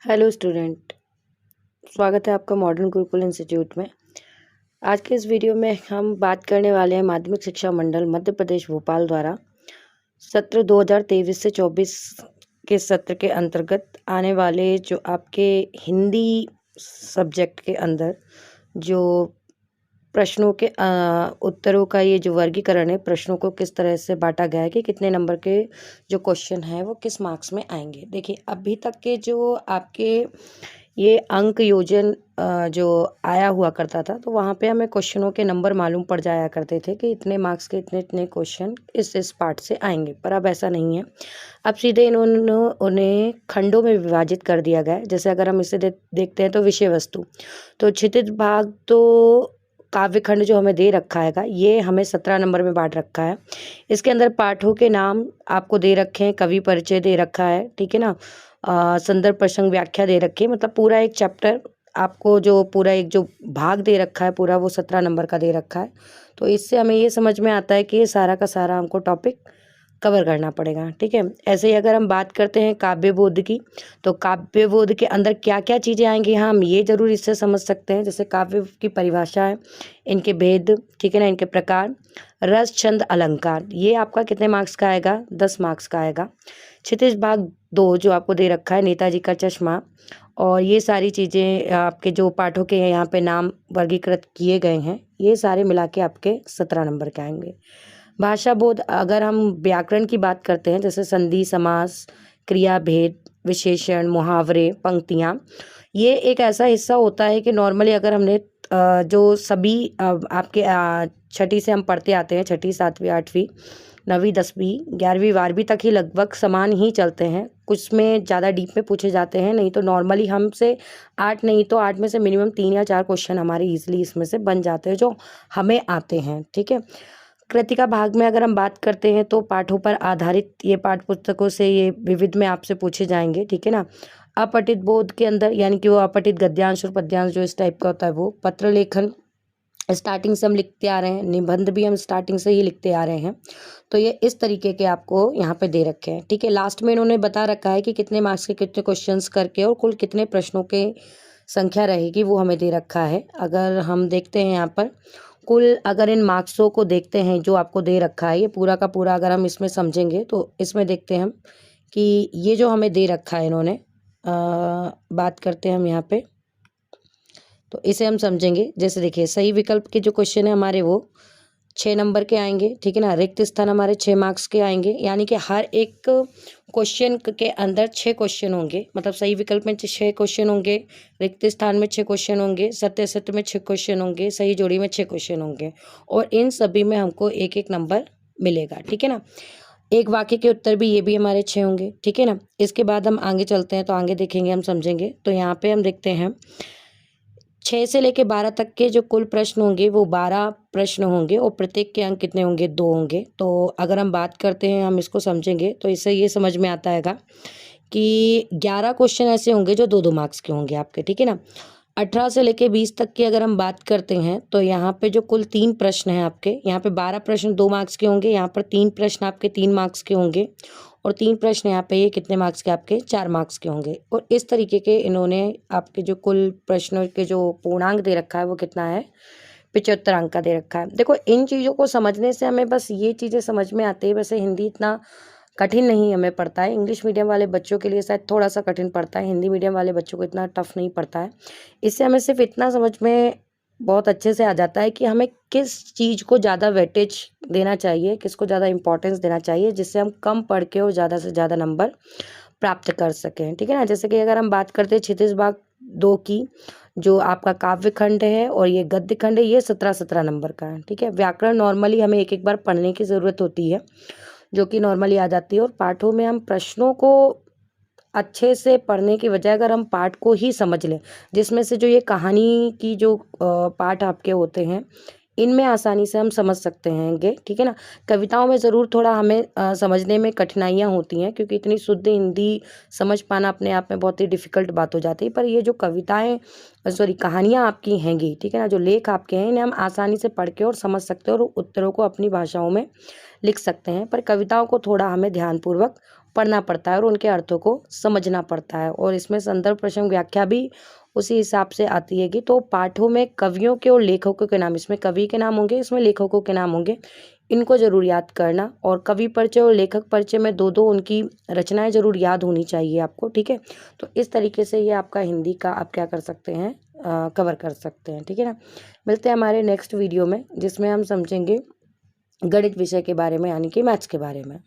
Hello student. स्वागत है आपका मॉडर्न गुरुकुल इंस्टीट्यूट में। आज के इस वीडियो में हम बात करने वाले हैं माध्यमिक शिक्षा मंडल मध्य प्रदेश भोपाल द्वारा सत्र 2023 से 24 के सत्र के अंतर्गत आने वाले जो आपके हिंदी सब्जेक्ट के अंदर जो प्रश्नों के उत्तरों का ये जो वर्गीकरण है, प्रश्नों को किस तरह से बांटा गया है कि कितने नंबर के जो क्वेश्चन हैं वो किस मार्क्स में आएंगे। देखिए, अभी तक के जो आपके ये अंक योजन जो आया हुआ करता था, तो वहाँ पे हमें क्वेश्चनों के नंबर मालूम पड़ जाया करते थे कि इतने मार्क्स के इतने इतने क्वेश्चन इस पार्ट से आएंगे। पर अब ऐसा नहीं है। अब सीधे इन्होंने उन्हें खंडों में विभाजित कर दिया गया है। जैसे अगर हम इसे देखते हैं तो विषय वस्तु, तो क्षितिज भाग तो काव्य खंड जो हमें दे रखा है ये हमें 17 नंबर में बांट रखा है। इसके अंदर पाठों के नाम आपको दे रखे हैं, कवि परिचय दे रखा है, ठीक है ना। संदर्भ प्रसंग व्याख्या दे रखी है, मतलब पूरा एक चैप्टर आपको जो पूरा एक जो भाग दे रखा है पूरा वो 17 नंबर का दे रखा है। तो इससे हमें ये समझ में आता है कि ये सारा का सारा हमको टॉपिक कवर करना पड़ेगा, ठीक है। ऐसे ही अगर हम बात करते हैं काव्य बोध की, तो काव्य बोध के अंदर क्या क्या चीज़ें आएंगी, हम ये जरूर इससे समझ सकते हैं। जैसे काव्य की परिभाषा है, इनके भेद, ठीक है ना, इनके प्रकार, रस छंद अलंकार, ये आपका कितने मार्क्स का आएगा, 10 मार्क्स का आएगा। क्षितिज भाग 2 जो आपको दे रखा है, नेताजी का चश्मा, और ये सारी चीज़ें आपके जो पाठों के यहाँ पे नाम वर्गीकृत किए गए हैं, ये सारे मिला के आपके 17 नंबर के आएंगे। भाषा बोध, अगर हम व्याकरण की बात करते हैं, जैसे संधि, समास, क्रिया भेद, विशेषण, मुहावरे, पंक्तियाँ, ये एक ऐसा हिस्सा होता है कि नॉर्मली अगर हमने जो सभी आपके छठी से हम पढ़ते आते हैं, छठी, सातवीं, आठवीं, नवीं, 10वीं, 11वीं, 12वीं तक ही लगभग समान ही चलते हैं। कुछ में ज़्यादा डीप में पूछे जाते हैं, नहीं तो नॉर्मली हमसे 8 नहीं तो 8 में से मिनिमम 3 या 4 क्वेश्चन हमारे ईजिली इसमें से बन जाते हैं जो हमें आते हैं, ठीक है। कृतिका भाग में अगर हम बात करते हैं तो पाठों पर आधारित ये पाठ्य पुस्तकों से ये विविध में आपसे पूछे जाएंगे, ठीक है ना। अपठित बोध के अंदर यानी कि वो अपठित गद्यांश और पद्यांश जो इस टाइप का होता है, वो पत्र लेखन स्टार्टिंग से हम लिखते आ रहे हैं, निबंध भी हम स्टार्टिंग से ही लिखते आ रहे हैं। तो ये इस तरीके के आपको यहाँ पे दे रखे हैं, ठीक है। लास्ट में इन्होंने बता रखा है कि कितने मार्क्स के कितने क्वेश्चंस करके और कुल कितने प्रश्नों के संख्या रहेगी वो हमें दे रखा है। अगर हम देखते हैं यहाँ पर कुल, अगर इन मार्क्सों को देखते हैं जो आपको दे रखा है, ये पूरा का पूरा अगर हम इसमें समझेंगे तो इसमें देखते हैं हम कि ये जो हमें दे रखा है इन्होंने, बात करते हैं हम यहाँ पे, तो इसे हम समझेंगे। जैसे देखिए, सही विकल्प के जो क्वेश्चन है हमारे वो 6 नंबर के आएंगे, ठीक है ना। रिक्त स्थान हमारे 6 मार्क्स के आएंगे, यानी कि हर एक क्वेश्चन के अंदर 6 क्वेश्चन होंगे, मतलब सही विकल्प में 6 क्वेश्चन होंगे, रिक्त स्थान में 6 क्वेश्चन होंगे, सत्य असत्य में 6 क्वेश्चन होंगे, सही जोड़ी में 6 क्वेश्चन होंगे, और इन सभी में हमको एक एक नंबर मिलेगा, ठीक है ना। एक वाक्य के उत्तर भी ये भी हमारे 6 होंगे, ठीक है ना। इसके बाद हम आगे चलते हैं तो आगे देखेंगे, हम समझेंगे। तो यहाँ पे हम देखते हैं 6 से लेके 12 तक के जो कुल प्रश्न होंगे वो 12 प्रश्न होंगे, और प्रत्येक के अंक कितने होंगे, 2 होंगे। तो अगर हम बात करते हैं, हम इसको समझेंगे तो इससे ये समझ में आता है कि 11 क्वेश्चन ऐसे होंगे जो 2-2 मार्क्स के होंगे आपके, ठीक है ना। 18 से लेके 20 तक की अगर हम बात करते हैं तो यहाँ पे जो कुल 3 प्रश्न हैं आपके, यहाँ पे 12 प्रश्न 2 मार्क्स के होंगे, यहाँ पर 3 प्रश्न आपके 3 मार्क्स के होंगे, और 3 प्रश्न यहाँ पे ये कितने मार्क्स के आपके 4 मार्क्स के होंगे। और इस तरीके के इन्होंने आपके जो कुल प्रश्नों के जो पूर्णांक दे रखा है वो कितना है, 75 अंक का दे रखा है। देखो, इन चीज़ों को समझने से हमें बस ये चीज़ें समझ में आती है। वैसे हिंदी इतना कठिन नहीं हमें पड़ता है, इंग्लिश मीडियम वाले बच्चों के लिए शायद थोड़ा सा कठिन पड़ता है, हिंदी मीडियम वाले बच्चों को इतना टफ नहीं पड़ता है। इससे हमें सिर्फ इतना समझ में बहुत अच्छे से आ जाता है कि हमें किस चीज़ को ज़्यादा वेटेज देना चाहिए, किसको ज़्यादा इंपॉर्टेंस देना चाहिए, जिससे हम कम पढ़ के और ज़्यादा से ज़्यादा नंबर प्राप्त कर सकें, ठीक है ना। जैसे कि अगर हम बात करते हैं क्षितिज भाग 2 की, जो आपका काव्य खंड है और ये गद्य खंड है, ये 17-17 नंबर का है, ठीक है। व्याकरण नॉर्मली हमें एक एक बार पढ़ने की ज़रूरत होती है, जो कि नॉर्मली आ जाती है, और पाठों में हम प्रश्नों को अच्छे से पढ़ने की बजाय अगर हम पाठ को ही समझ लें, जिसमें से जो ये कहानी की जो पाठ आपके होते हैं, इनमें आसानी से हम समझ सकते हैंगे, ठीक है ना। कविताओं में ज़रूर थोड़ा हमें समझने में कठिनाइयाँ होती हैं, क्योंकि इतनी शुद्ध हिंदी समझ पाना अपने आप में बहुत ही डिफ़िकल्ट बात हो जाती है। पर ये जो कविताएं, सॉरी, कहानियाँ आपकी हैंगी, ठीक है ना, जो लेख आपके हैं, इन्हें हम आसानी से पढ़ के और समझ सकते हैं और उत्तरों को अपनी भाषाओं में लिख सकते हैं। पर कविताओं को थोड़ा हमें ध्यानपूर्वक पढ़ना पड़ता है और उनके अर्थों को समझना पड़ता है। और इसमें संदर्भ प्रसंग व्याख्या भी उसी हिसाब से आती है कि तो पाठों में कवियों के और लेखकों के नाम, इसमें कवि के नाम होंगे, इसमें लेखकों के नाम होंगे, इनको जरूर याद करना। और कवि परिचय और लेखक परिचय में दो दो उनकी रचनाएं जरूर याद होनी चाहिए आपको, ठीक है। तो इस तरीके से ये आपका हिंदी का आप क्या कर सकते हैं, कवर कर सकते हैं, ठीक है ना। मिलते हैं हमारे नेक्स्ट वीडियो में, जिसमें हम समझेंगे गणित विषय के बारे में, यानी कि मैथ्स के बारे में।